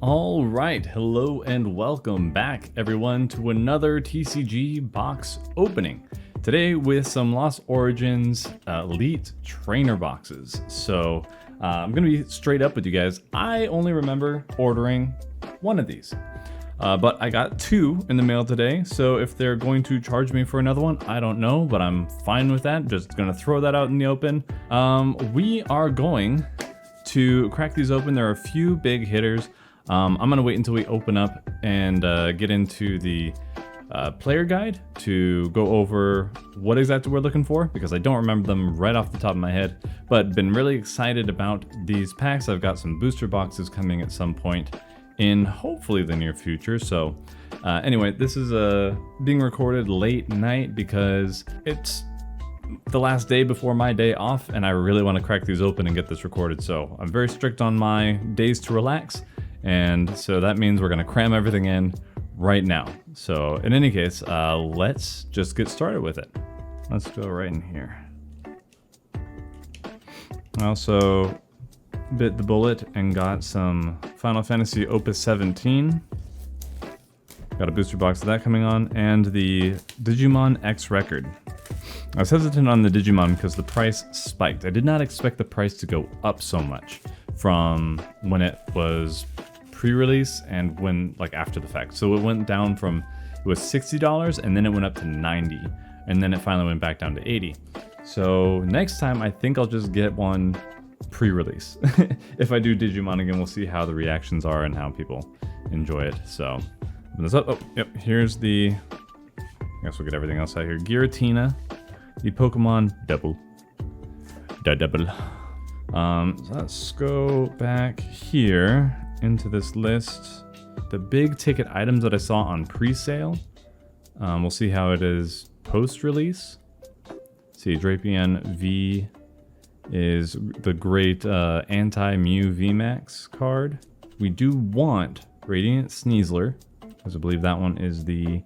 All right, hello and welcome back everyone to another TCG box opening. Today with some Lost Origins Elite Trainer boxes. So I'm gonna be straight up with you guys. I only remember ordering one of these, but I got two in the mail today. So if they're going to charge me for another one, I don't know, but I'm fine with that. Just gonna throw that out in the open. We are going to crack these open. There are a few big hitters. I'm gonna wait until we open up and get into the player guide to go over what exactly we're looking for, because I don't remember them right off the top of my head, but been really excited about these packs. I've got some booster boxes coming at some point in hopefully the near future. So anyway, this is being recorded late night because it's the last day before my day off and I really want to crack these open and get this recorded. So I'm very strict on my days to relax. And so that means we're going to cram everything in right now. So in any case, let's just get started with it. Let's go right in here. I also bit the bullet and got some Final Fantasy Opus 17. Got a booster box of that coming on, and the Digimon X Record. I was hesitant on the Digimon because the price spiked. I did not expect the price to go up so much from when it was pre-release and when, like, after the fact. So it went down from, it was $60 and then it went up to $90 and then it finally went back down to $80. So next time I think I'll just get one pre-release. If I do Digimon again, we'll see how the reactions are and how people enjoy it. So open this up. Oh, yep, here's the, I guess we'll get everything else out here. Giratina, the Pokemon Double. So let's go back here into this list. The big ticket items that I saw on pre-sale. We'll see how it is post-release. See, Drapion V is the great anti-Mew VMAX card. We do want Radiant Sneasler, because I believe that one is the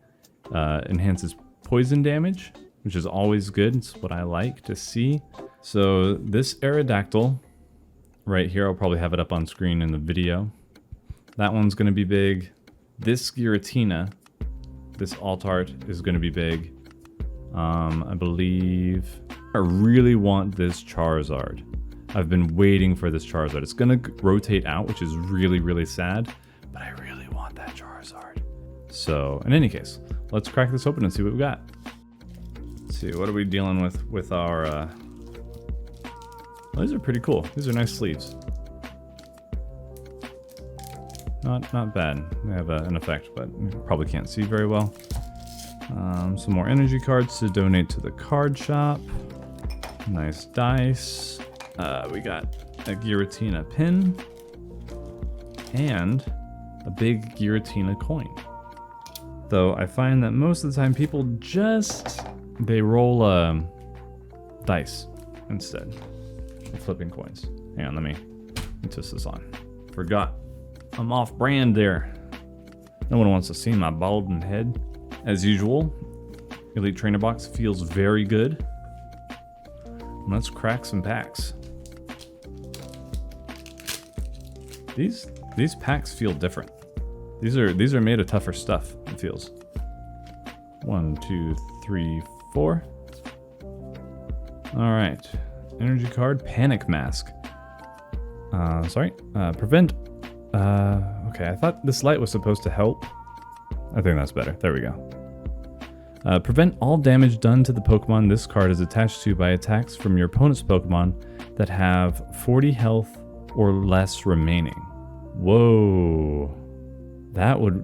enhances poison damage, which is always good. It's what I like to see. So this Aerodactyl right here, I'll probably have it up on screen in the video. That one's going to be big. This Giratina, this Altart is going to be big. I believe I really want this Charizard. I've been waiting for this Charizard. It's going to rotate out, which is really, really sad, but I really want that Charizard. So in any case, let's crack this open and see what we got. Let's see, what are we dealing with our... Well, these are pretty cool. These are nice sleeves. Not bad. They have an effect, but you probably can't see very well. Some more energy cards to donate to the card shop. Nice dice. We got a Giratina pin and a big Giratina coin. Though I find that most of the time people they roll dice instead of flipping coins. Hang on, let me twist this on. Forgot. I'm off brand there. No one wants to see my balding head. As usual, Elite Trainer box feels very good. Let's crack some packs. These packs feel different. These are made of tougher stuff, it feels. 1, 2, 3, 4. Alright. Energy card, Panic Mask. Prevent. Okay, I thought this light was supposed to help. I think that's better. There we go. Prevent all damage done to the Pokemon this card is attached to by attacks from your opponent's Pokemon that have 40 health or less remaining. Whoa.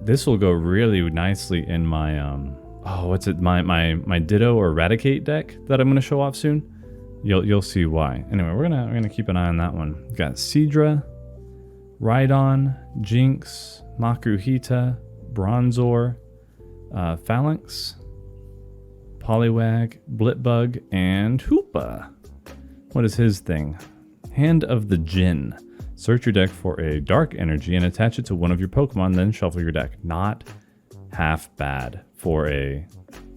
This will go really nicely in my, my Ditto or Eradicate deck that I'm going to show off soon. You'll see why. Anyway, we're gonna keep an eye on that one. We've got Seadra, Rhydon, Jinx, Makuhita, Bronzor, Phalanx, Poliwag, Blipbug, and Hoopa. What is his thing? Hand of the Djinn. Search your deck for a dark energy and attach it to one of your Pokemon, then shuffle your deck. Not half bad for a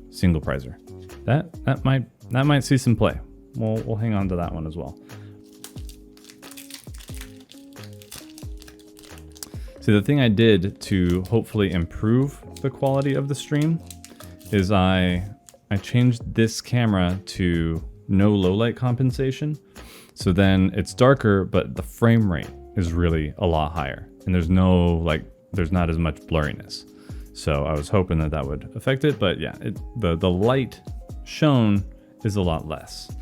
single prizer. That might see some play. We'll hang on to that one as well. See, the thing I did to hopefully improve the quality of the stream is I changed this camera to no low light compensation. So then it's darker, but the frame rate is really a lot higher. And there's not as much blurriness. So I was hoping that that would affect it, but yeah, the light shown is a lot less.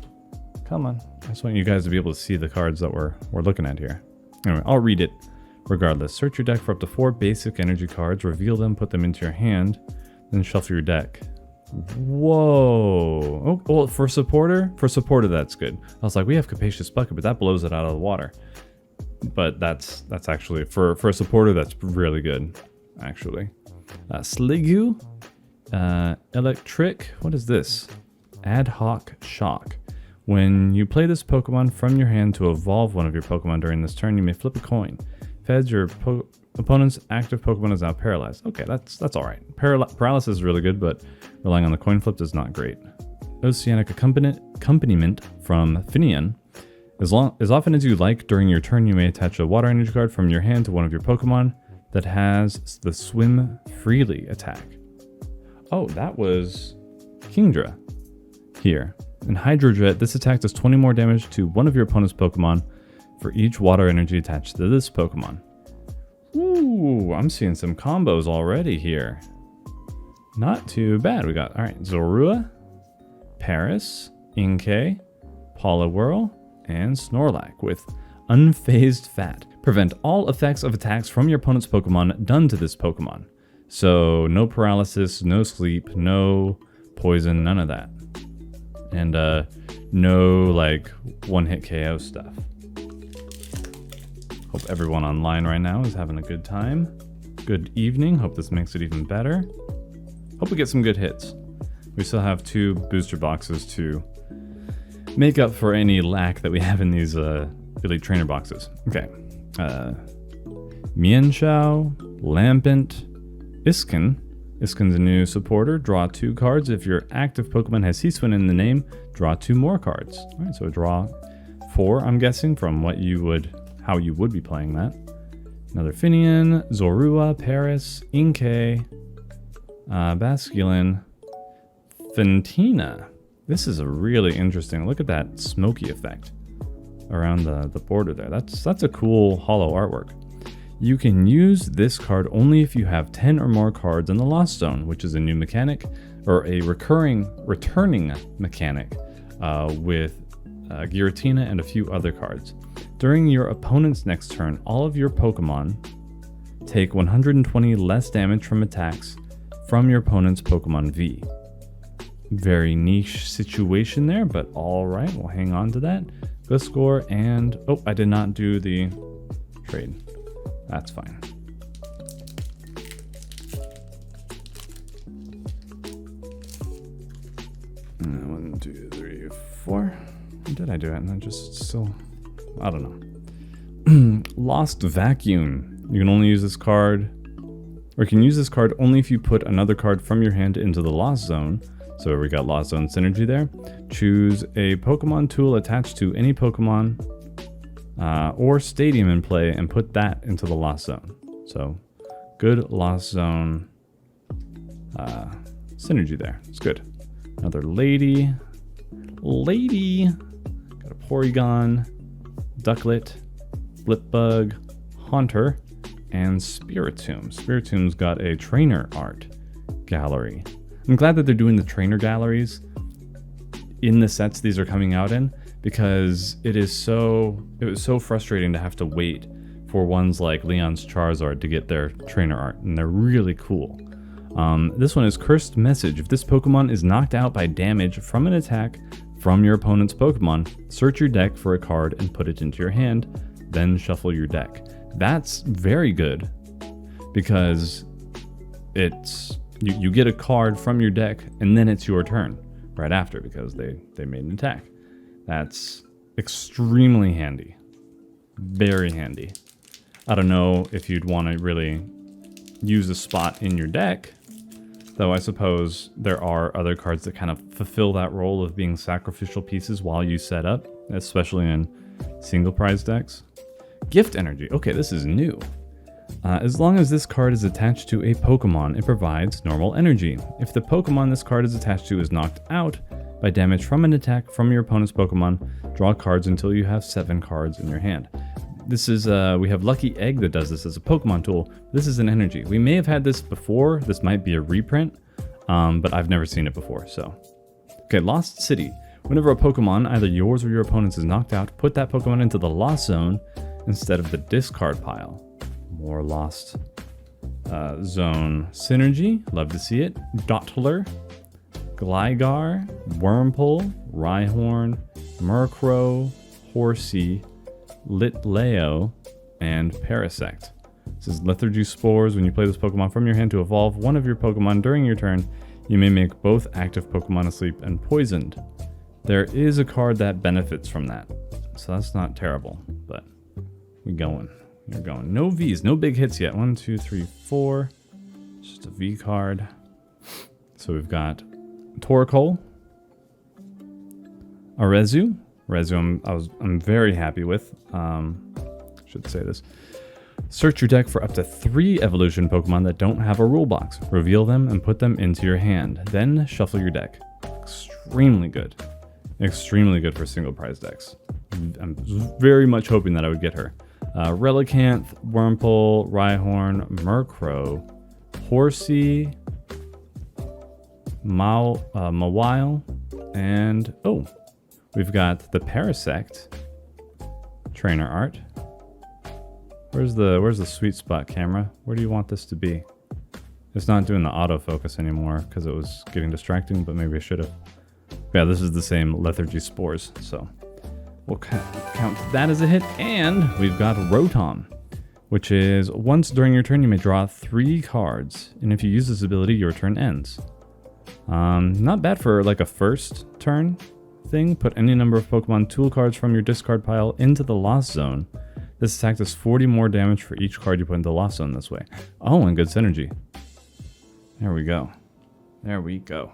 Come on, I just want you guys to be able to see the cards that we're looking at here. Anyway, I'll read it regardless. Search your deck for up to 4 basic energy cards, reveal them, put them into your hand, then shuffle your deck. Whoa. Oh, well, for supporter that's good. I was like, we have Capacious Bucket, but that blows it out of the water. But that's actually, for a supporter, that's really good, actually. Sliggoo, Electric, what is this? Ad Hoc Shock. When you play this Pokemon from your hand to evolve one of your Pokemon during this turn, you may flip a coin. Feds, your opponent's active Pokemon is now paralyzed. Okay, that's all right. Paralysis is really good, but relying on the coin flip is not great. Oceanic Accompaniment from Finian. As often as you like, during your turn, you may attach a water energy card from your hand to one of your Pokemon that has the Swim Freely attack. Oh, that was Kingdra here. In Hydrojet, this attack does 20 more damage to one of your opponent's Pokemon for each water energy attached to this Pokemon. Ooh, I'm seeing some combos already here. Not too bad. We got, all right, Zorua, Paris, Inkay, Poliwhirl, and Snorlax with Unfazed Fat. Prevent all effects of attacks from your opponent's Pokemon done to this Pokemon. So no paralysis, no sleep, no poison, none of that. And no like one-hit KO stuff. Hope everyone online right now is having a good time. Good evening. Hope this makes it even better. Hope we get some good hits. We still have 2 booster boxes to make up for any lack that we have in these Elite Trainer boxes. Okay. Mienshao, Lampent, Iskin. Iskin's a new supporter. Draw 2 cards. If your active Pokemon has Hisuian in the name, draw 2 more cards. All right, so draw 4, I'm guessing, from how you would be playing that. Another Finian, Zorua, Paris, Inkay, Basculin, Fantina. This is a really interesting. Look at that smoky effect around the border there. That's a cool holo artwork. You can use this card only if you have 10 or more cards in the Lost Zone, which is a new mechanic, or a returning mechanic with Giratina and a few other cards. During your opponent's next turn, all of your Pokemon take 120 less damage from attacks from your opponent's Pokemon V. Very niche situation there, but all right, we'll hang on to that. Gliscor and... oh, I did not do the trade. That's fine. One, two, three, 4. Did I do it? And then just still... I don't know. Lost Vacuum. You can only use this card... or you can use this card only if you put another card from your hand into the Lost Zone. So we got Lost Zone synergy there. Choose a Pokemon tool attached to any Pokemon or stadium in play and put that into the Lost Zone. So good Lost Zone synergy there. It's good. Another Lady. Got a Porygon, Ducklet, Blipbug, Haunter, and Spiritomb. Spiritomb's got a trainer art gallery. I'm glad that they're doing the trainer galleries in the sets these are coming out in, because it was so frustrating to have to wait for ones like Leon's Charizard to get their trainer art, and they're really cool. This one is Cursed Message. If this Pokemon is knocked out by damage from an attack from your opponent's Pokemon, search your deck for a card and put it into your hand, then shuffle your deck. That's very good, because it's you get a card from your deck and then it's your turn right after, because they made an attack. That's extremely handy. Very handy. I don't know if you'd want to really use a spot in your deck, though I suppose there are other cards that kind of fulfill that role of being sacrificial pieces while you set up, especially in single prize decks. Gift Energy. Okay, this is new. As long as this card is attached to a Pokemon, it provides normal energy. If the Pokemon this card is attached to is knocked out by damage from an attack from your opponent's Pokemon, draw cards until you have 7 cards in your hand. This is, we have Lucky Egg that does this as a Pokemon tool. This is an energy. We may have had this before. This might be a reprint, but I've never seen it before, so. Okay, Lost City. Whenever a Pokemon, either yours or your opponent's, is knocked out, put that Pokemon into the Lost Zone instead of the discard pile. More Lost Zone synergy. Love to see it. Dottler, Gligar, Wurmple, Rhyhorn, Murkrow, Horsey, Litleo, and Parasect. This is Lethargy Spores. When you play this Pokemon from your hand to evolve one of your Pokemon during your turn, you may make both active Pokemon asleep and poisoned. There is a card that benefits from that, so that's not terrible, but we're going. No Vs, no big hits yet. 1, 2, 3, 4. Just a V card. So we've got Torkoal, Arezu. I'm very happy with. Should say this. Search your deck for up to 3 evolution Pokemon that don't have a rule box. Reveal them and put them into your hand. Then shuffle your deck. Extremely good. Extremely good for single prize decks. I'm very much hoping that I would get her. Relicanth, Wurmple, Rhyhorn, Murkrow, Horsey, Mawile, and we've got the Parasect trainer art. Where's the sweet spot camera? Where do you want this to be? It's not doing the autofocus anymore because it was getting distracting, but maybe I should have. Yeah, this is the same Lethargy Spores, so we'll count that as a hit. And we've got Rotom, which is once during your turn you may draw 3 cards, and if you use this ability, your turn ends. Not bad for like a first turn thing. Put any number of Pokemon tool cards from your discard pile into the Lost Zone. This attack does 40 more damage for each card you put into the Lost Zone this way. Oh, and good synergy. There we go. There we go.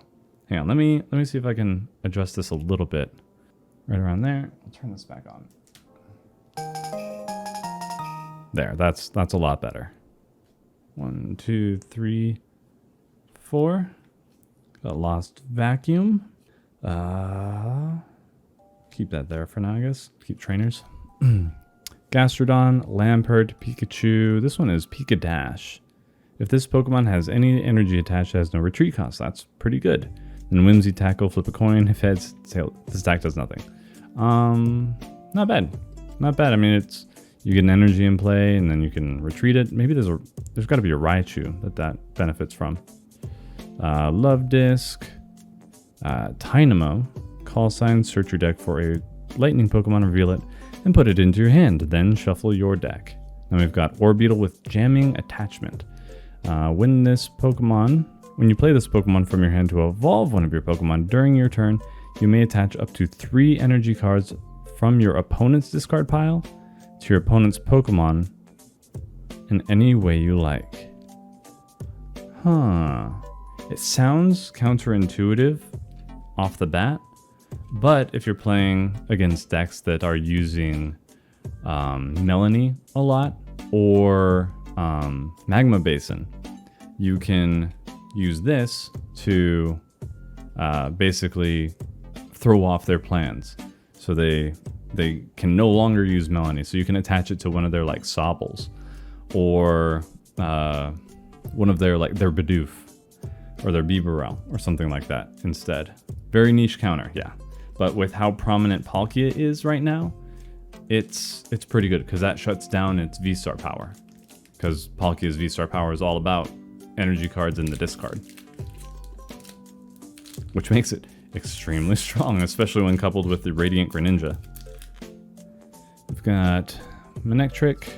Hang on, let me see if I can adjust this a little bit. Right around there. I'll turn this back on. There, that's a lot better. 1, 2, 3, 4. Got Lost Vacuum. Keep that there for now, I guess. Keep trainers. Gastrodon, Lampert, Pikachu. This one is Pikadash. If this Pokemon has any energy attached, it has no retreat cost. That's pretty good. Then Whimsy Tackle, flip a coin. If heads, tail. This attack does nothing. Not bad. Not bad. I mean, it's you get an energy in play, and then you can retreat it. Maybe there's got to be a Raichu that benefits from. Love Disc, Tynamo, Call Sign. Search your deck for a lightning Pokemon, reveal it, and put it into your hand. Then shuffle your deck. Then we've got Orbeetle with Jamming Attachment. When you play this Pokemon from your hand to evolve one of your Pokemon during your turn, you may attach up to 3 energy cards from your opponent's discard pile to your opponent's Pokemon in any way you like. Huh. It sounds counterintuitive off the bat, but if you're playing against decks that are using Melanie a lot or Magma Basin, you can use this to basically throw off their plans. So they can no longer use Melanie. So you can attach it to one of their like Sobbles or one of their like their Bidoof or their Bibarel or something like that instead. Very niche counter, yeah. But with how prominent Palkia is right now, it's pretty good because that shuts down its V-Star power. Because Palkia's V-Star power is all about energy cards in the discard, which makes it extremely strong, especially when coupled with the Radiant Greninja. We've got Manectric.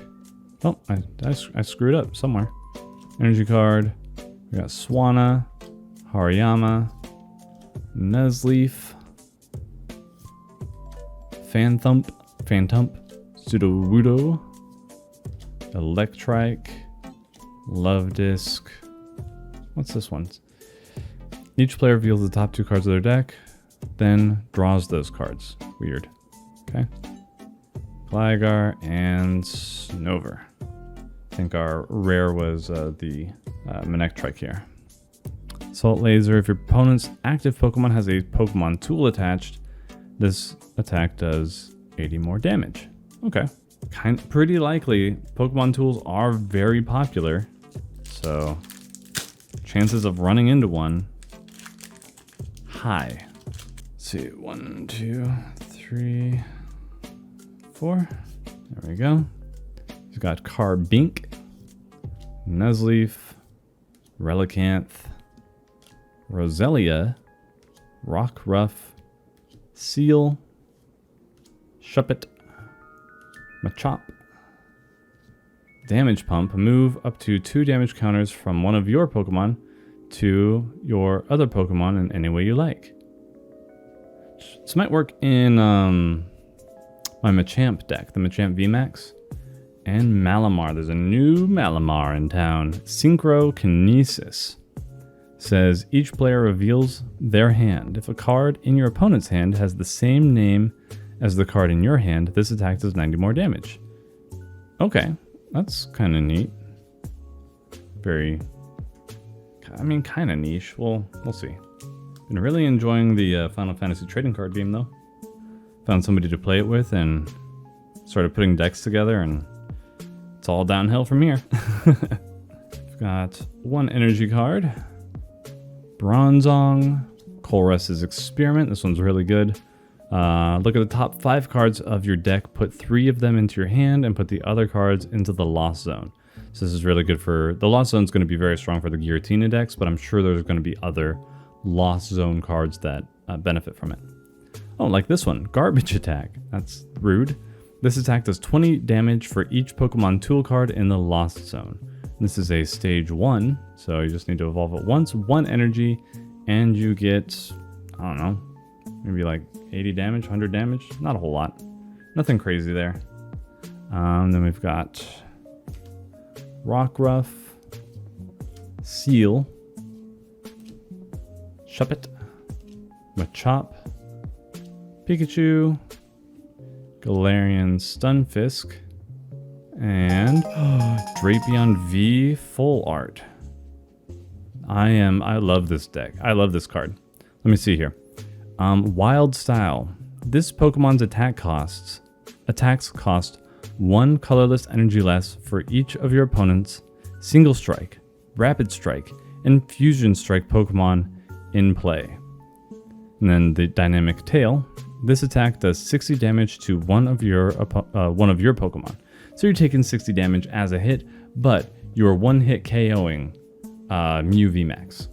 Oh, I screwed up somewhere. Energy card. We got Swanna, Hariyama, Nuzleaf, Phantump, Sudowoodo, Electrike, Love Disc. What's this one? Each player reveals the top 2 cards of their deck, then draws those cards. Weird. Okay. Gligar and Snover. I think our rare was the Manectric here. Assault Laser. If your opponent's active Pokemon has a Pokemon tool attached, this attack does 80 more damage. Okay. Pretty likely, Pokemon tools are very popular, so chances of running into one, high. Let's see, 1, 2, 3, 4. There we go. He's got Carbink, Nuzleaf, Relicanth, Roselia, Rockruff, Seal, Shuppet, Machop, Damage Pump. Move up to 2 damage counters from one of your Pokemon to your other Pokemon in any way you like. This might work in my Machamp deck, the Machamp VMAX. And Malamar. There's a new Malamar in town. Synchrokinesis. Says each player reveals their hand. If a card in your opponent's hand has the same name as the card in your hand, this attack does 90 more damage. Okay, that's kind of neat. Very, I mean, kind of niche. We'll see. Been really enjoying the Final Fantasy trading card game though. Found somebody to play it with and started putting decks together, and it's all downhill from here. We've got one energy card. Bronzong. Colress's Experiment. This one's really good. Look at the top 5 cards of your deck. Put 3 of them into your hand and put the other cards into the Lost Zone. So this is really good for... The Lost Zone is going to be very strong for the Giratina decks, but I'm sure there's going to be other Lost Zone cards that benefit from it. Oh, like this one. Garbage Attack. That's rude. This attack does 20 damage for each Pokemon tool card in the Lost Zone. This is a stage 1, so you just need to evolve it once, 1 energy, and you get, I don't know, maybe like 80 damage, 100 damage, not a whole lot. Nothing crazy there. Then we've got Rockruff, Seal, Shuppet, Machop, Pikachu, Galarian Stunfisk, and Drapion V Full Art. I love this deck. I love this card. Let me see here. Wild Style. This Pokemon's attacks cost 1 colorless energy less for each of your opponent's Single Strike, Rapid Strike, and Fusion Strike Pokemon in play. And then the Dynamic Tail. This attack does 60 damage to one of your Pokemon. So you're taking 60 damage as a hit, but you're one-hit KOing Mew VMAX.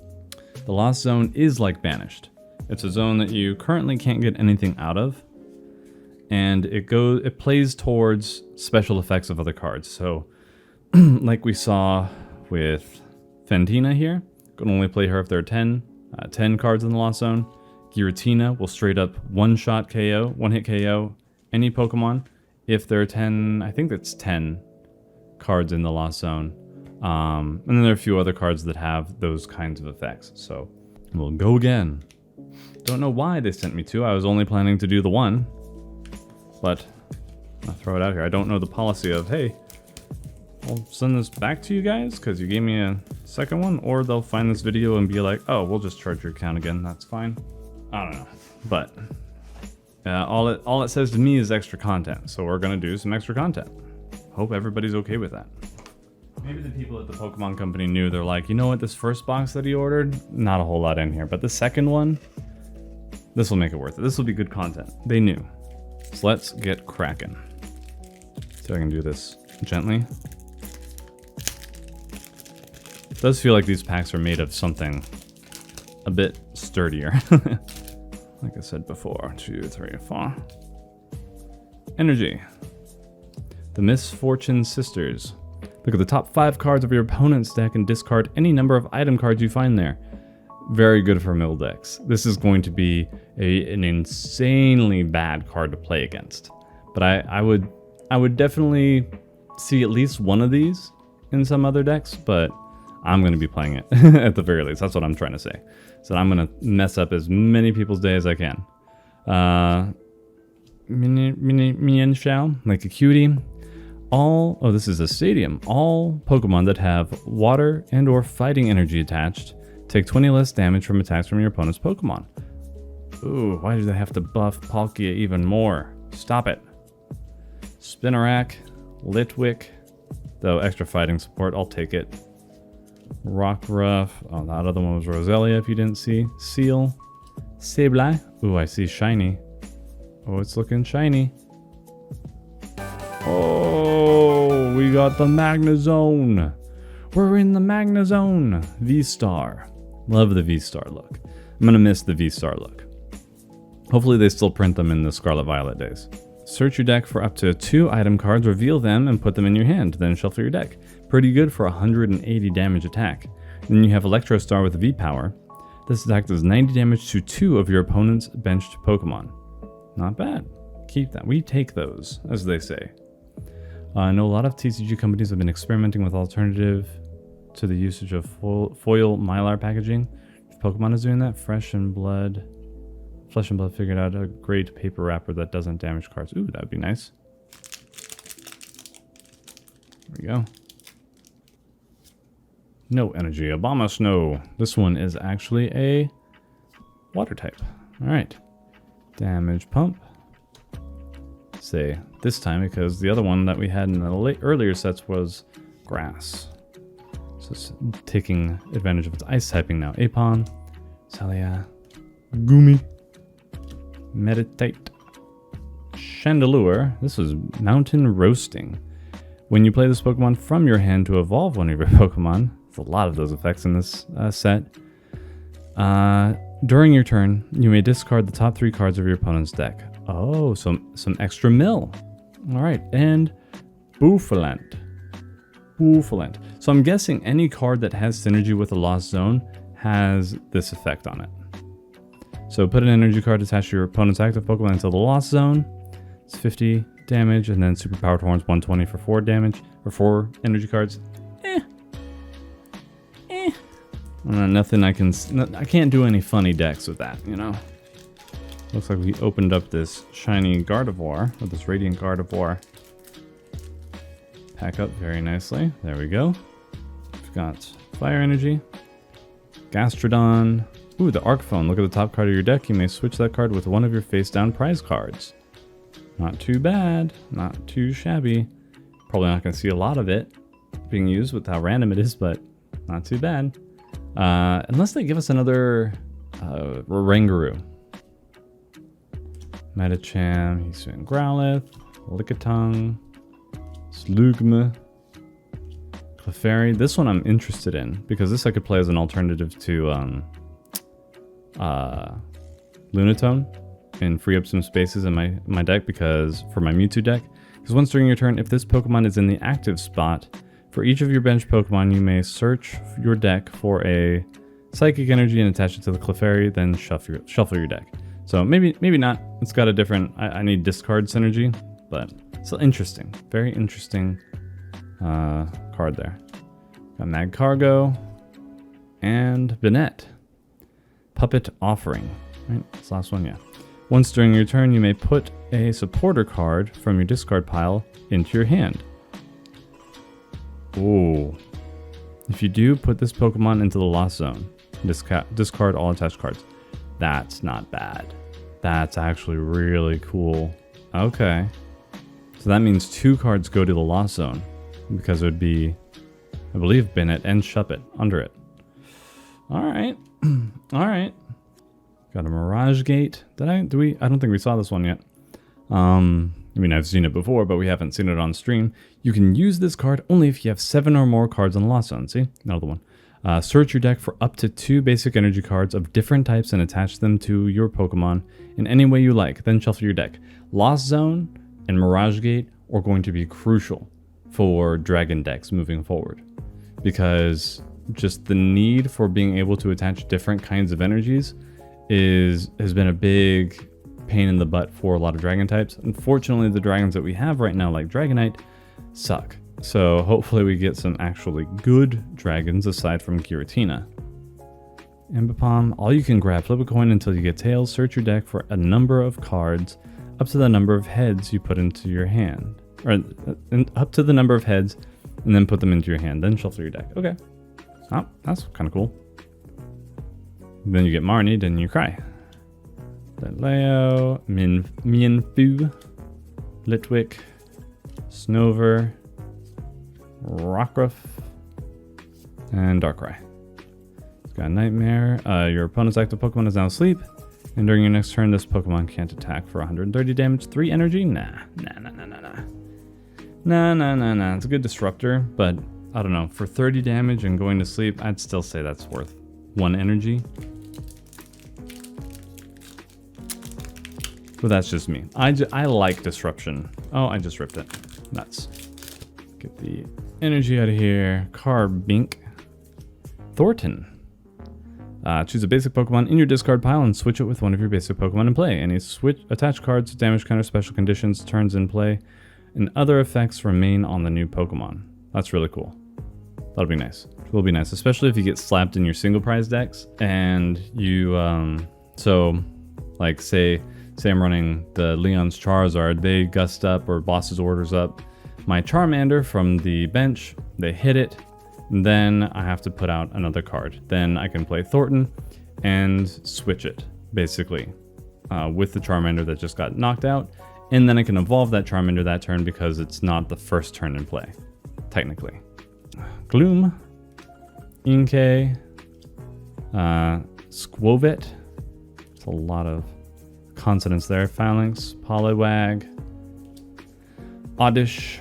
The Lost Zone is like Banished. It's a zone that you currently can't get anything out of, and it plays towards special effects of other cards. So, like we saw with Fantina here, you can only play her if there are 10 cards in the Lost Zone. Giratina will straight up one-shot KO, one-hit KO any Pokemon if there are 10, I think that's 10 cards in the Lost Zone. And then there are a few other cards that have those kinds of effects. So we'll go again. Don't know why they sent me 2. I was only planning to do the 1, but I'll throw it out here. I don't know the policy of, hey, I'll send this back to you guys because you gave me a second one, or they'll find this video and be like, oh, we'll just charge your account again. That's fine. I don't know, but all it says to me is extra content, so we're gonna do some extra content. Hope everybody's okay with that. Maybe the people at the Pokemon company knew. They're like, you know what, this first box that he ordered, not a whole lot in here, but the second one, this will make it worth it. This will be good content. They knew. So let's get cracking. See if I can do this gently. It does feel like these packs are made of something a bit sturdier. Like I said before, 2, 3, 4. Energy. The Misfortune Sisters. Look at the top 5 cards of your opponent's deck and discard any number of item cards you find there. Very good for mill decks. This is going to be an insanely bad card to play against. But I would definitely see at least one of these in some other decks, but I'm going to be playing it at the very least. That's what I'm trying to say. So I'm going to mess up as many people's day as I can. Mienshao, like a cutie. Oh, this is a stadium. All Pokemon that have water and or fighting energy attached take 20 less damage from attacks from your opponent's Pokemon. Ooh, why do they have to buff Palkia even more? Stop it. Spinarak, Litwick, though extra fighting support, I'll take it. Rockruff, oh, that other one was Roselia if you didn't see. Seal, Sableye, ooh, I see shiny. Oh, it's looking shiny. Oh, we got the Magnezone. We're in the Magnezone. V-Star. Love the V-Star look. I'm gonna miss the V-Star look. Hopefully they still print them in the Scarlet Violet days. Search your deck for up to 2 item cards, reveal them, and put them in your hand. Then shuffle your deck. Pretty good for 180 damage attack. Then you have Electro Star with V-Power. This attack does 90 damage to 2 of your opponent's benched Pokemon. Not bad. Keep that. We take those, as they say. I know a lot of TCG companies have been experimenting with alternative to the usage of foil mylar packaging. If Pokemon is doing that, Flesh and Blood figured out a great paper wrapper that doesn't damage cards. Ooh, that'd be nice. There we go. No energy, Obama Snow. This one is actually a water type. All right. Damage pump. Say this time because the other one that we had in the earlier sets was grass. So it's taking advantage of its ice typing now. Apon, Salia, Gumi, Meditate, Chandelure. This is Mountain Roasting. When you play this Pokemon from your hand to evolve one of your Pokemon, there's a lot of those effects in this set. During your turn, you may discard the top 3 cards of your opponent's deck. Oh, some extra mill. All right, and Bouffalant. So I'm guessing any card that has synergy with the Lost Zone has this effect on it. So put an energy card attached to your opponent's active Pokemon into the Lost Zone. It's 50 damage, and then Superpowered Horns 120 for 4 damage, or 4 energy cards. Nothing I can't do any funny decks with that, you know. Looks like we opened up this shiny Gardevoir, or this Radiant Gardevoir. Pack up very nicely. There we go. We've got Fire Energy, Gastrodon. Ooh, the Arc Phone. Look at the top card of your deck. You may switch that card with one of your face-down prize cards. Not too bad. Not too shabby. Probably not going to see a lot of it being used with how random it is, but not too bad. Unless they give us another Rangaroo. Medicham, he's doing Growlithe, Lickitung, Slugma, Clefairy. This one I'm interested in because this I could play as an alternative to Lunatone and free up some spaces in my deck for my Mewtwo deck. Because once during your turn, if this Pokemon is in the active spot, for each of your bench Pokemon, you may search your deck for a Psychic Energy and attach it to the Clefairy, then shuffle your deck. So maybe not. It's got a different... I need discard synergy, but still interesting. Very interesting card there. Got Magcargo and Banette. Puppet Offering. Right, this last one, yeah. Once during your turn, you may put a supporter card from your discard pile into your hand. Ooh. If you do, put this Pokemon into the Lost Zone. Discard all attached cards. That's not bad. That's actually really cool. Okay. So that means 2 cards go to the Lost Zone. Because it would be, I believe, Banette and Shuppet under it. Alright. Alright. Got a Mirage Gate. I don't think we saw this one yet. I mean, I've seen it before, but we haven't seen it on stream. You can use this card only if you have 7 or more cards on the Lost Zone. See? Another one. Search your deck for up to 2 basic energy cards of different types and attach them to your Pokemon in any way you like. Then shuffle your deck. Lost Zone and Mirage Gate are going to be crucial for Dragon decks moving forward. Because just the need for being able to attach different kinds of energies has been a big pain in the butt for a lot of Dragon types. Unfortunately, the dragons that we have right now, like Dragonite, suck. So hopefully we get some actually good dragons aside from Giratina. Ambipom, all you can grab. Flip a coin until you get tails. Search your deck for a number of cards up to the number of heads you put into your hand. or up to the number of heads, and then put them into your hand. Then shuffle your deck. Okay. Oh, that's kind of cool. Then you get Marnie, then you cry. Then Leo, Mienfu, Litwick, Snover, Rockruff, and Darkrai. It's got Nightmare. Your opponent's active Pokemon is now asleep, and during your next turn, this Pokemon can't attack for 130 damage, 3 energy. Nah. It's a good disruptor, but I don't know. For 30 damage and going to sleep, I'd still say that's worth 1 energy. But that's just me. I like disruption. Oh, I just ripped it. Nuts. Get the energy out of here. Carbink. Thornton. Choose a basic Pokemon in your discard pile and switch it with one of your basic Pokemon in play. Any attached cards, damage counter, special conditions, turns in play, and other effects remain on the new Pokemon. That's really cool. That'll be nice. It will be nice, especially if you get slapped in your single prize decks and you, so like say I'm running the Leon's Charizard, they gust up or boss's orders up my Charmander from the bench, they hit it, then I have to put out another card. Then I can play Thornton and switch it, basically, with the Charmander that just got knocked out, and then I can evolve that Charmander that turn because it's not the first turn in play, technically. Gloom, Inkay, Squovit, it's a lot of consonants there. Phalanx, Poliwag, Oddish,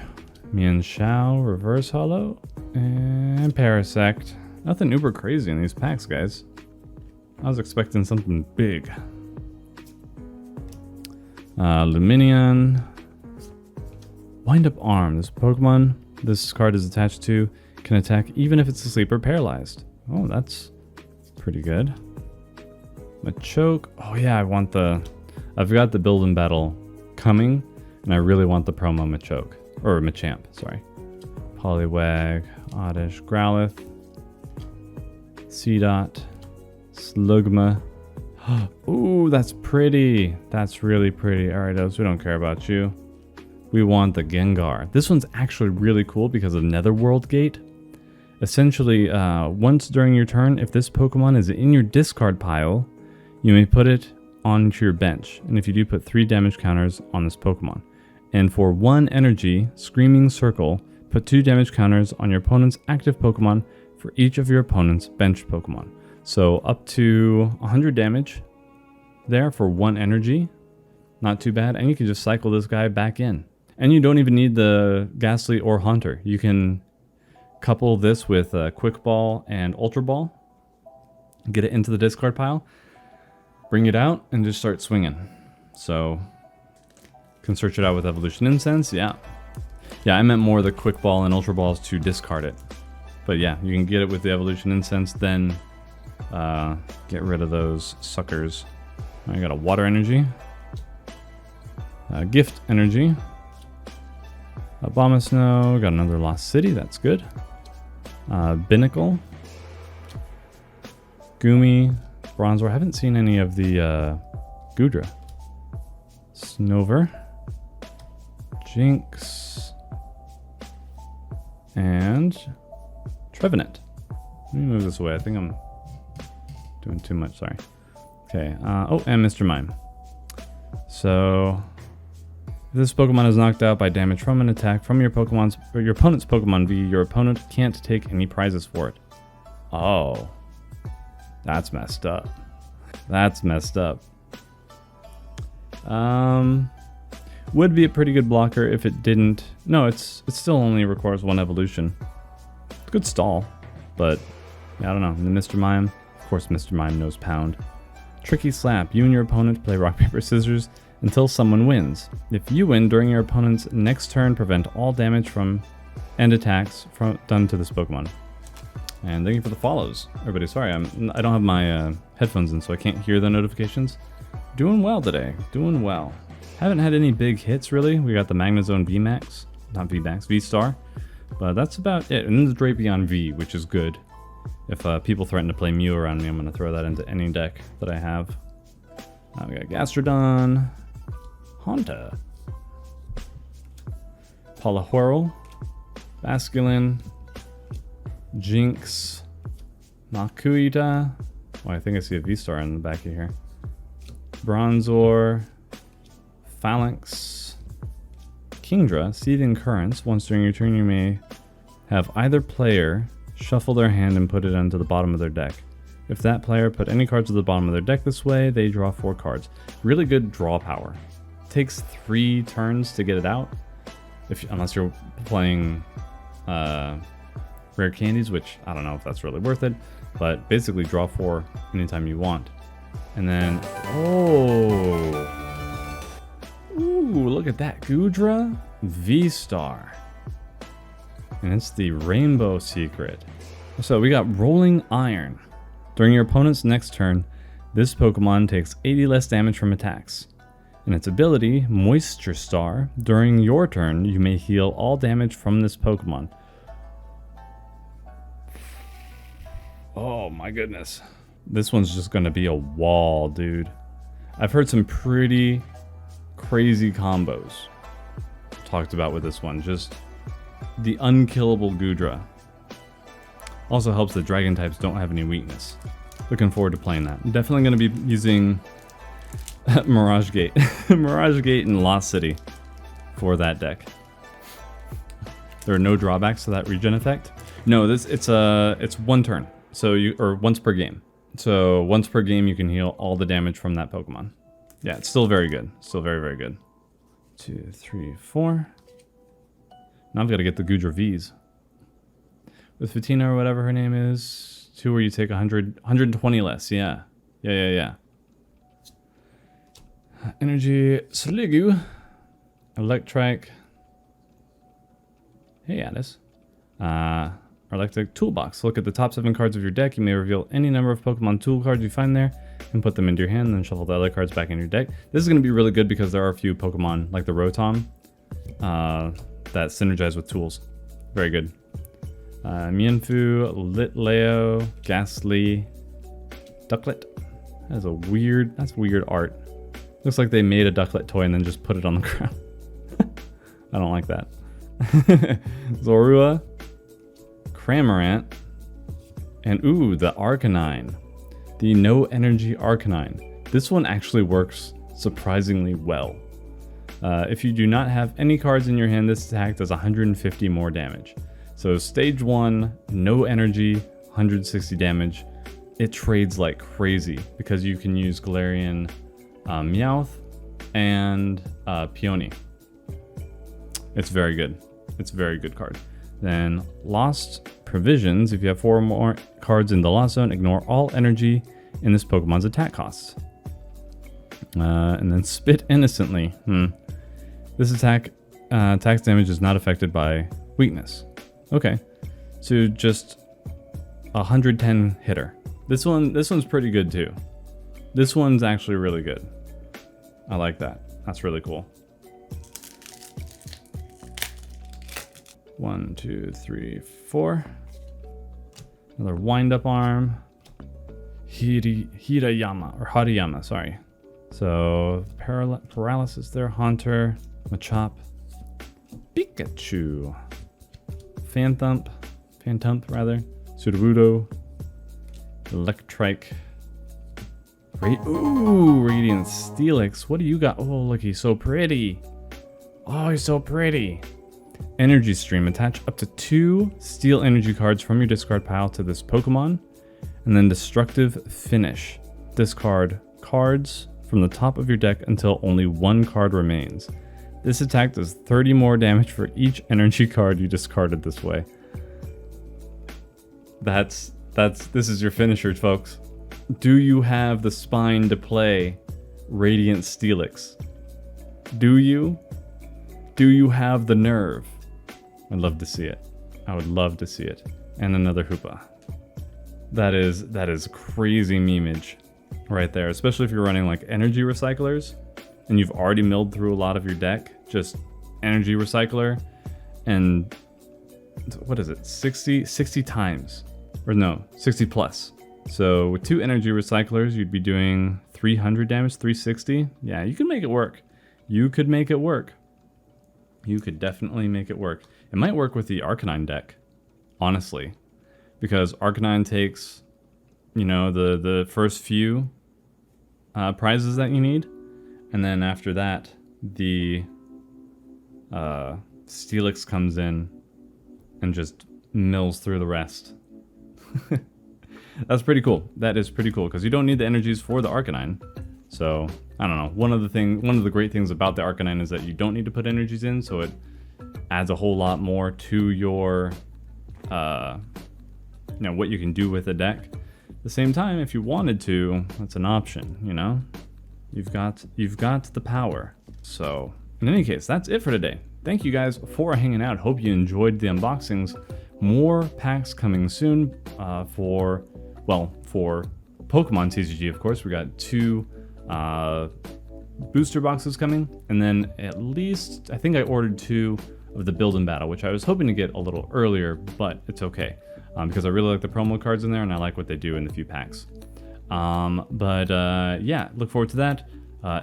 Mienshao, Reverse Hollow, and Parasect. Nothing uber crazy in these packs, guys. I was expecting something big. Luminion, Wind Up Arm. This Pokemon this card is attached to can attack even if it's asleep or paralyzed. Oh, that's pretty good. Machoke. Oh yeah, I've got the build and battle coming, and I really want the promo Machoke. Or Machamp, sorry. Poliwag, Oddish, Growlithe, Seedot, Slugma. Ooh, that's pretty. That's really pretty. Aridos, we don't care about you. We want the Gengar. This one's actually really cool because of Netherworld Gate. Essentially, once during your turn, if this Pokemon is in your discard pile, you may put it onto your bench. And if you do, put 3 damage counters on this Pokemon. And for 1 energy, Screaming Circle, put 2 damage counters on your opponent's active Pokemon for each of your opponent's bench Pokemon. So up to 100 damage there for 1 energy. Not too bad. And you can just cycle this guy back in. And you don't even need the Ghastly or Haunter. You can couple this with Quick Ball and Ultra Ball. Get it into the discard pile. Bring it out and just start swinging. So, can search it out with Evolution Incense. Yeah, I meant more the Quick Ball and Ultra Balls to discard it. But yeah, you can get it with the Evolution Incense, then get rid of those suckers. I got a Water Energy, Gift Energy, Abomasnow, got another Lost City, that's good. Binnacle, Goomy, Bronzor. I haven't seen any of the Goodra. Snover, Jinx, and Trevenant. Let me move this away. I think I'm doing too much. Sorry. Okay. Oh, and Mr. Mime. So, if this Pokemon is knocked out by damage from an attack from your opponent's Pokemon V, your opponent can't take any prizes for it. Oh, that's messed up. That's messed up. Would be a pretty good blocker if it didn't. No, it still only requires 1 evolution. Good stall, but yeah, I don't know. And the Mr. Mime, of course, Mr. Mime knows Pound. Tricky Slap. You and your opponent play rock, paper, scissors until someone wins. If you win during your opponent's next turn, prevent all damage from and attacks done to this Pokemon. And thank you for the follows, everybody. Sorry, I don't have my headphones in, so I can't hear the notifications. Doing well today. Doing well. Haven't had any big hits, really. We got the Magnezone VMAX. Not VMAX, V-Star. But that's about it. And then the Drapion V, which is good. If people threaten to play Mew around me, I'm going to throw that into any deck that I have. We got Gastrodon. Haunter. Poliwhirl, Basculin, Jinx, Makuita. Oh, I think I see a V-Star in the back of here. Bronzor, Phalanx, Kingdra, Seething Currents. Once during your turn, you may have either player shuffle their hand and put it onto the bottom of their deck. If that player put any cards to the bottom of their deck this way, they draw 4 cards. Really good draw power. Takes 3 turns to get it out, unless you're playing rare candies, which I don't know if that's really worth it, but basically draw 4 anytime you want. And then, oh, ooh, look at that, Goodra V-Star. And it's the Rainbow Secret. So we got Rolling Iron. During your opponent's next turn, this Pokemon takes 80 less damage from attacks. In its ability, Moisture Star, during your turn, you may heal all damage from this Pokemon. Oh my goodness. This one's just gonna be a wall, dude. I've heard some pretty crazy combos talked about with this one. Just the unkillable Goodra. Also helps that dragon types don't have any weakness. Looking forward to playing that. I'm definitely going to be using Mirage Gate. Mirage Gate and Lost City for that deck. There are no drawbacks to that regen effect. No, it's 1 turn. So once per game. So once per game you can heal all the damage from that Pokemon. Yeah, it's still very good. Still very, very good. 2, 3, 4. Now I've got to get the Goodra Vs. With Fatina or whatever her name is, 2 where you take 120 less, yeah. Yeah. Energy Sliggoo, Electrike. Hey Addis. Electric Toolbox. Look at the top 7 cards of your deck. You may reveal any number of Pokemon tool cards you find there and put them into your hand, then shuffle the other cards back in your deck. This is going to be really good because there are a few Pokemon, like the Rotom, that synergize with tools. Very good. Mienfoo, Litleo, Ghastly, Ducklet. That's weird art. Looks like they made a Ducklet toy and then just put it on the ground. I don't like that. Zorua, Cramorant, and ooh, the Arcanine. The No Energy Arcanine. This one actually works surprisingly well. If you do not have any cards in your hand, this attack does 150 more damage. So stage 1, no energy, 160 damage. It trades like crazy because you can use Galarian Meowth and Peony. It's very good. It's a very good card. Then Lost Provisions. If you have 4 or more cards in the Lost Zone, ignore all energy in this Pokemon's attack costs. And then Spit Innocently. This attack's damage is not affected by weakness. Okay, so just 110 hitter. This one's pretty good too. This one's actually really good. I like that. That's really cool. 1, 2, 3, 4. Another wind-up arm. Hariyama, sorry. So paralysis there. Haunter, Machop, Pikachu. Phantump rather, Sudowoodo, Electrike, Radiant Steelix. What do you got? Oh, look, he's so pretty. Oh, he's so pretty. Energy Stream. Attach up to 2 Steel Energy cards from your discard pile to this Pokemon. And then Destructive Finish. Discard cards from the top of your deck until only 1 card remains. This attack does 30 more damage for each energy card you discarded this way. This is your finisher, folks. Do you have the spine to play Radiant Steelix? Do you? Do you have the nerve? I'd love to see it. I would love to see it. And another Hoopa. That is crazy memeage right there, especially if you're running like energy recyclers and you've already milled through a lot of your deck. Just energy recycler and what is it, 60 times, or no, 60 plus. So with 2 energy recyclers you'd be doing 300 damage, 360. Yeah, you can make it work. You could make it work. You could definitely make it work. It might work with the Arcanine deck, honestly, because Arcanine takes, you know, the first few prizes that you need, and then after that, the Steelix comes in and just mills through the rest. That's pretty cool. That is pretty cool because you don't need the energies for the Arcanine. So I don't know. One of the great things about the Arcanine is that you don't need to put energies in, so it adds a whole lot more to your, you know, what you can do with the deck. At the same time, if you wanted to, that's an option. You know, you've got the power. So in any case, that's it for today. Thank you guys for hanging out. Hope you enjoyed the unboxings. More packs coming soon for Pokemon TCG, of course. We got 2 booster boxes coming, and then at least, I think I ordered 2 of the Build and Battle, which I was hoping to get a little earlier, but it's okay, because I really like the promo cards in there, and I like what they do in the few packs. Yeah, look forward to that.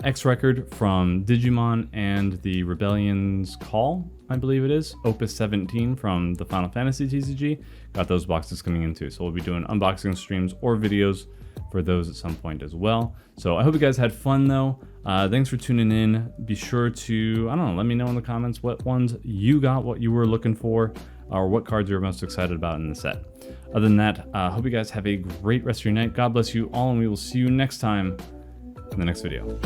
X Record from Digimon and the Rebellion's Call, I believe it is. Opus 17 from the Final Fantasy TCG. Got those boxes coming in too. So we'll be doing unboxing streams or videos for those at some point as well. So I hope you guys had fun though. Thanks for tuning in. Be sure to, I don't know, let me know in the comments what ones you got, what you were looking for, or what cards you're most excited about in the set. Other than that, hope you guys have a great rest of your night. God bless you all, and we will see you next time in the next video.